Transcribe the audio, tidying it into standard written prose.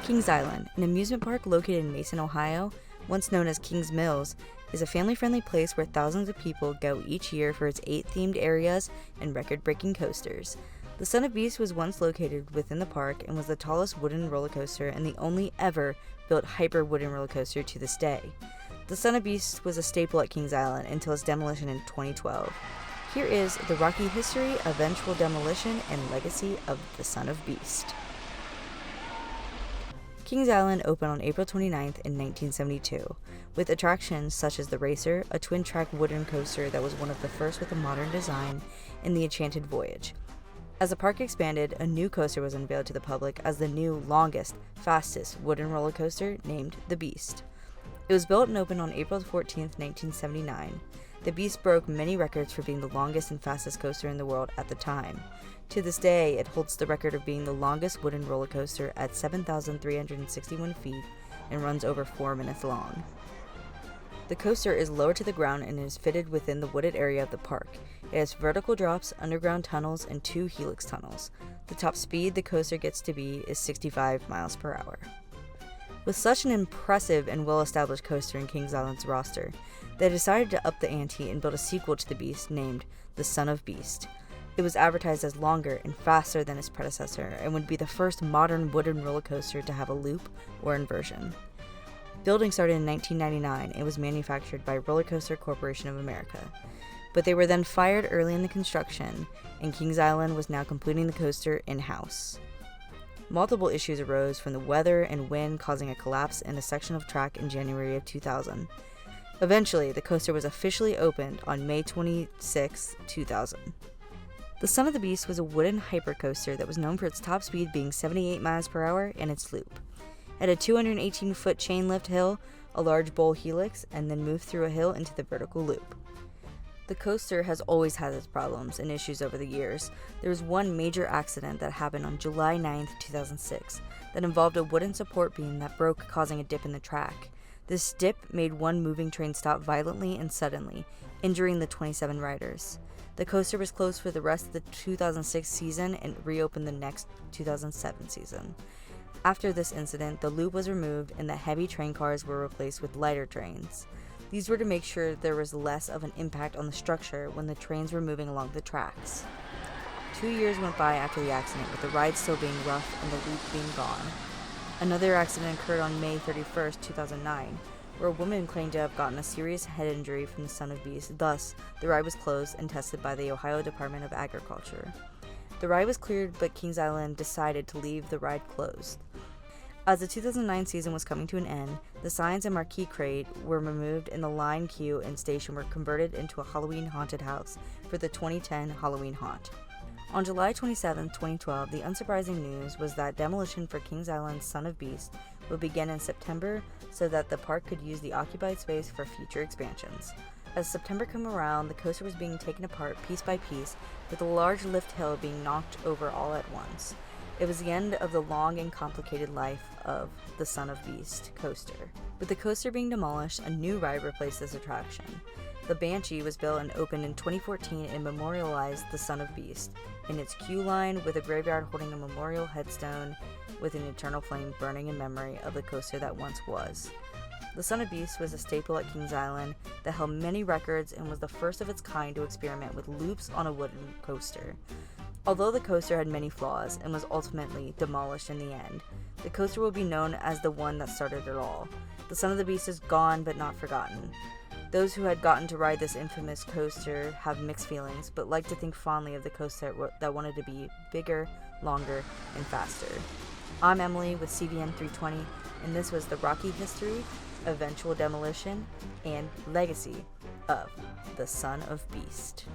Kings Island, an amusement park located in Mason, Ohio, once known as Kings Mills, is a family-friendly place where thousands of people go each year for its 8 themed areas and record-breaking coasters. The Son of Beast was once located within the park and was the tallest wooden roller coaster and the only ever built hyper wooden roller coaster to this day. The Son of Beast was a staple at Kings Island until its demolition in 2012. Here is the rocky history, eventual demolition, and legacy of the Son of Beast. Kings Island opened on April 29th in 1972, with attractions such as the Racer, a twin-track wooden coaster that was one of the first with a modern design, and the Enchanted Voyage. As the park expanded, a new coaster was unveiled to the public as the new, longest, fastest wooden roller coaster named the Beast. It was built and opened on April 14th, 1979. The Beast broke many records for being the longest and fastest coaster in the world at the time. To this day, it holds the record of being the longest wooden roller coaster at 7,361 feet and runs over 4 minutes long. The coaster is lower to the ground and is fitted within the wooded area of the park. It has vertical drops, underground tunnels, and 2 helix tunnels. The top speed the coaster gets to be is 65 miles per hour. With such an impressive and well-established coaster in Kings Island's roster, they decided to up the ante and build a sequel to the Beast named The Son of Beast. It was advertised as longer and faster than its predecessor and would be the first modern wooden roller coaster to have a loop or inversion. Building started in 1999 and was manufactured by Roller Coaster Corporation of America, but they were then fired early in the construction, and Kings Island was now completing the coaster in-house. Multiple issues arose from the weather and wind, causing a collapse in a section of track in January of 2000. Eventually, the coaster was officially opened on May 26, 2000. The Son of the Beast was a wooden hypercoaster that was known for its top speed being 78 miles per hour and its loop. It had a 218-foot chain lift hill, a large bowl helix, and then moved through a hill into the vertical loop. The coaster has always had its problems and issues over the years. There was one major accident that happened on July 9, 2006, that involved a wooden support beam that broke, causing a dip in the track. This dip made one moving train stop violently and suddenly, injuring the 27 riders. The coaster was closed for the rest of the 2006 season and reopened the next 2007 season. After this incident, the loop was removed and the heavy train cars were replaced with lighter trains. These were to make sure there was less of an impact on the structure when the trains were moving along the tracks. 2 years went by after the accident, with the ride still being rough and the loop being gone. Another accident occurred on May 31, 2009, where a woman claimed to have gotten a serious head injury from the Son of Beast. Thus, the ride was closed and tested by the Ohio Department of Agriculture. The ride was cleared, but Kings Island decided to leave the ride closed. As the 2009 season was coming to an end, the signs and marquee crate were removed and the line queue and station were converted into a Halloween haunted house for the 2010 Halloween Haunt. On July 27, 2012, the unsurprising news was that demolition for Kings Island's Son of Beast would begin in September so that the park could use the occupied space for future expansions. As September came around, the coaster was being taken apart piece by piece, with a large lift hill being knocked over all at once. It was the end of the long and complicated life of the Son of Beast coaster. With the coaster being demolished, a new ride replaced this attraction. The Banshee was built and opened in 2014 and memorialized the Son of Beast in its queue line, with a graveyard holding a memorial headstone with an eternal flame burning in memory of the coaster that once was. The Son of Beast was a staple at Kings Island that held many records and was the first of its kind to experiment with loops on a wooden coaster. Although the coaster had many flaws and was ultimately demolished in the end, the coaster will be known as the one that started it all. The Son of the Beast is gone but not forgotten. Those who had gotten to ride this infamous coaster have mixed feelings, but like to think fondly of the coaster that wanted to be bigger, longer, and faster. I'm Emily with CVN 320, and this was the rocky history, eventual demolition, and legacy of the Son of Beast.